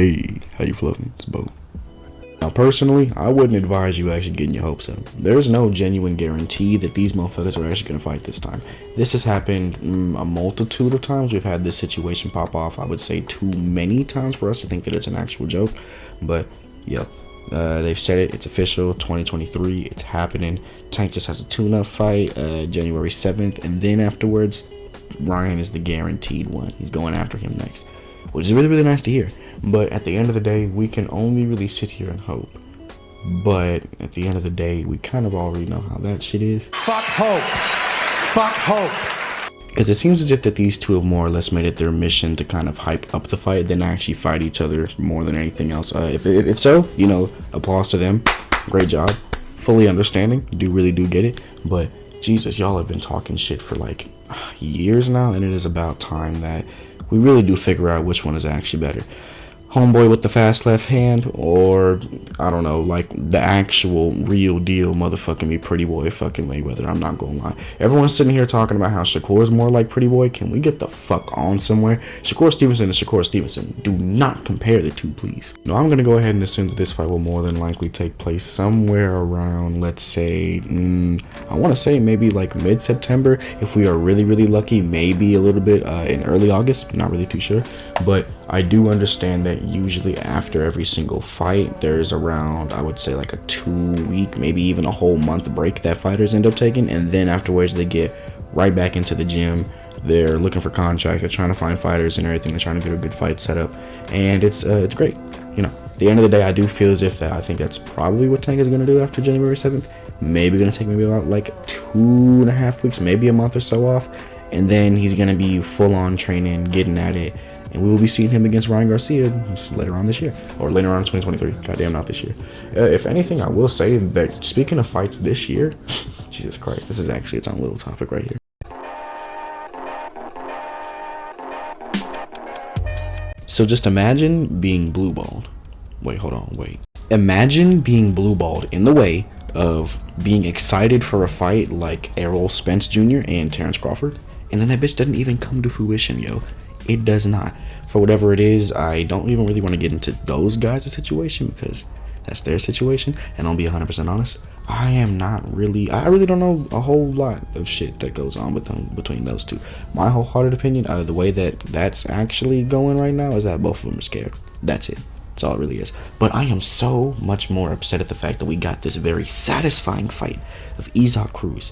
Hey, how you floating? It's Bo. Now, personally, I wouldn't advise you actually getting your hopes up. There's no genuine guarantee that these motherfuckers are actually going to fight this time. This has happened a multitude of times. We've had this situation pop off, I would say, too many times for us to think that it's an actual joke. But, yeah, they've said it. It's official. 2023. It's happening. Tank just has a tune-up fight January 7th. And then afterwards, Ryan is the guaranteed one. He's going after him next, which is really, really nice to hear. But at the end of the day, we can only really sit here and hope. But at the end of the day, we kind of already know how that shit is. Fuck hope. Fuck hope. Because it seems as if that these two have more or less made it their mission to kind of hype up the fight than actually fight each other more than anything else. If so, you know, applause to them. Great job. Fully understanding. You really do get it. But Jesus, y'all have been talking shit for like years now, and it is about time that we really do figure out which one is actually better. Homeboy with the fast left hand, or I don't know, like the actual real deal motherfucking me Pretty Boy fucking Mayweather. I'm not gonna lie. Everyone's sitting here talking about how Shakur is more like Pretty Boy. Can we get the fuck on somewhere? Shakur Stevenson is Shakur Stevenson. Do not compare the two, please. No, I'm gonna go ahead and assume that this fight will more than likely take place somewhere around, let's say, I want to say maybe like mid-September. If we are really, really lucky, maybe a little bit in early August. Not really too sure, but I do understand that usually after every single fight, there's around, I would say, like a 2-week, maybe even a whole month break that fighters end up taking. And then afterwards, they get right back into the gym. They're looking for contracts. They're trying to find fighters and everything. They're trying to get a good fight set up. And it's great. You know, at the end of the day, I do feel as if that I think that's probably what Tank is going to do after January 7th. Maybe going to take maybe about like 2.5 weeks, maybe a month or so off. And then he's going to be full on training, getting at it. And we will be seeing him against Ryan Garcia later on this year. Or later on in 2023. Goddamn, not this year. If anything, I will say that speaking of fights this year, Jesus Christ, this is actually its own little topic right here. So just imagine being blue-balled. Wait, hold on, wait. Imagine being blue-balled in the way of being excited for a fight like Errol Spence Jr. and Terrence Crawford. And then that bitch doesn't even come to fruition, yo. It does not. For whatever it is, I don't even really want to get into those guys' situation because that's their situation. And I'll be 100% honest, I really don't know a whole lot of shit that goes on with them, between those two. My wholehearted opinion, the way that that's actually going right now is that both of them are scared. That's it. That's all it really is. But I am so much more upset at the fact that we got this very satisfying fight of Issac Cruz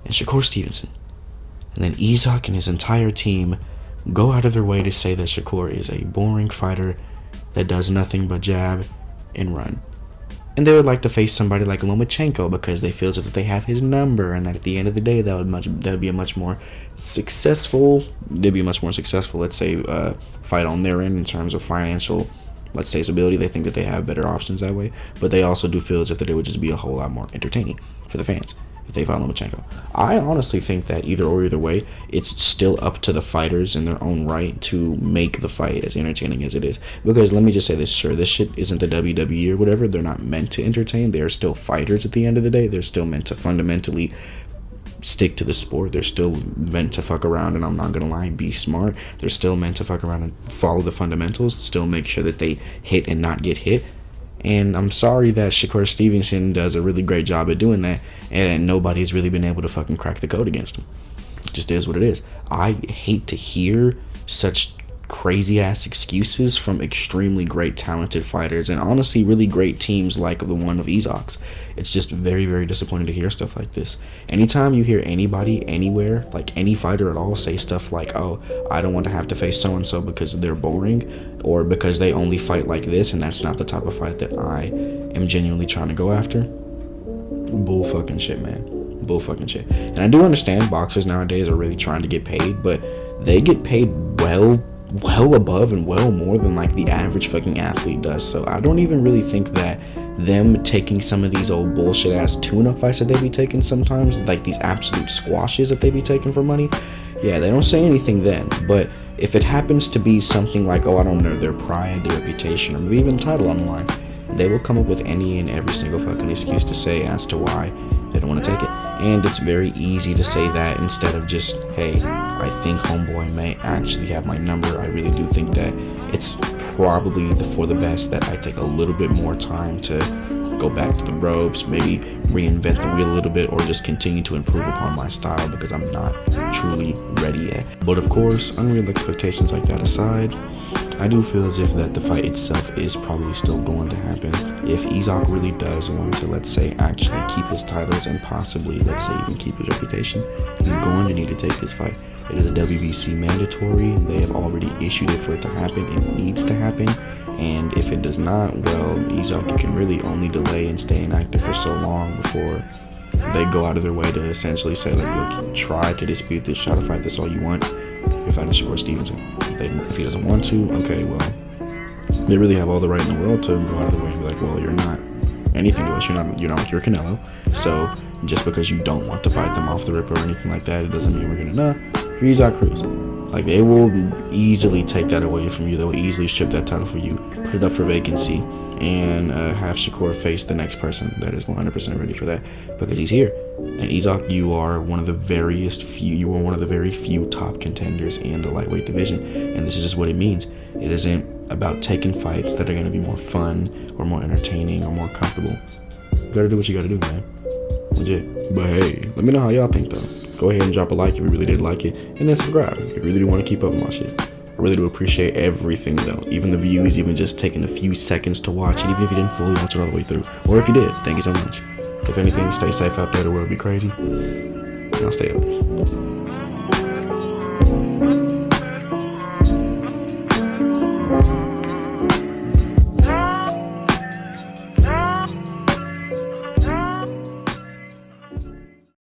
and Shakur Stevenson. And then Issac and his entire team go out of their way to say that Shakur is a boring fighter that does nothing but jab and run. And they would like to face somebody like Lomachenko because they feel as if they have his number, and that at the end of the day, that would be a much more successful, let's say, fight on their end in terms of financial, let's say, stability. They think that they have better options that way, but they also do feel as if that it would just be a whole lot more entertaining for the fans if they fight Lomachenko. I honestly think that either way, it's still up to the fighters in their own right to make the fight as entertaining as it is. Because let me just say this, sure, this shit isn't the WWE or whatever. They're not meant to entertain. They are still fighters at the end of the day. They're still meant to fundamentally stick to the sport. They're still meant to fuck around, and I'm not gonna lie, be smart. They're still meant to fuck around and follow the fundamentals, still make sure that they hit and not get hit. And I'm sorry that Shakur Stevenson does a really great job at doing that, and nobody's really been able to fucking crack the code against him. It just is what it is. I hate to hear such crazy ass excuses from extremely great talented fighters and honestly really great teams like the one of Issac's. It's just very, very disappointing to hear stuff like this. Anytime you hear anybody anywhere, like any fighter at all, say stuff like, oh, I don't want to have to face so and so because they're boring, or because they only fight like this and that's not the type of fight that I am genuinely trying to go after, bull fucking shit, man. Bull fucking shit. And I do understand boxers nowadays are really trying to get paid, but they get paid well above and well more than like the average fucking athlete does. So I don't even really think that them taking some of these old bullshit ass tune-up fights that they be taking sometimes, like these absolute squashes that they be taking for money, yeah, they don't say anything then. But if it happens to be something like, oh, I don't know, their pride, their reputation, or maybe even the title on the line, they will come up with any and every single fucking excuse to say as to why They don't want to take it. And it's very easy to say that instead of just, hey, I think homeboy may actually have my number. I really do think that it's probably for the best that I take a little bit more time to go back to the ropes, maybe reinvent the wheel a little bit, or just continue to improve upon my style because I'm not truly ready yet. But of course, unreal expectations like that aside, I do feel as if that the fight itself is probably still going to happen. If Issac really does want to, let's say, actually keep his titles and possibly, let's say, even keep his reputation, he's going to need to take this fight. It is a WBC mandatory. They have already issued it for it to happen. It needs to happen. And if it does not, well, Issac, you can really only delay and stay inactive for so long before they go out of their way to essentially say, like, look, try to dispute this, try to fight this all you want. You're fighting Shakur Stevenson. If he doesn't want to, okay, well, they really have all the right in the world to go out of the way and be like, well, you're not anything to us. You're not like your Canelo. So just because you don't want to fight them off the rip or anything like that, it doesn't mean we're gonna you're Issac Cruz. Like, they will easily take that away from you. They will easily strip that title for you, put it up for vacancy, and have Shakur face the next person that is 100% ready for that, because he's here. And Issac, you are one of the very few top contenders in the lightweight division, and this is just what it means. It isn't about taking fights that are going to be more fun or more entertaining or more comfortable. You gotta do what you gotta do, man. Legit. But hey, let me know how y'all think though. Go ahead and drop a like if you really did like it, and then subscribe if you really do want to keep up with my shit. I really do appreciate everything though, even the views, even just taking a few seconds to watch it, even if you didn't fully watch it all the way through, or if you did, thank you so much. If anything, stay safe out there, the world be crazy, and I'll stay up.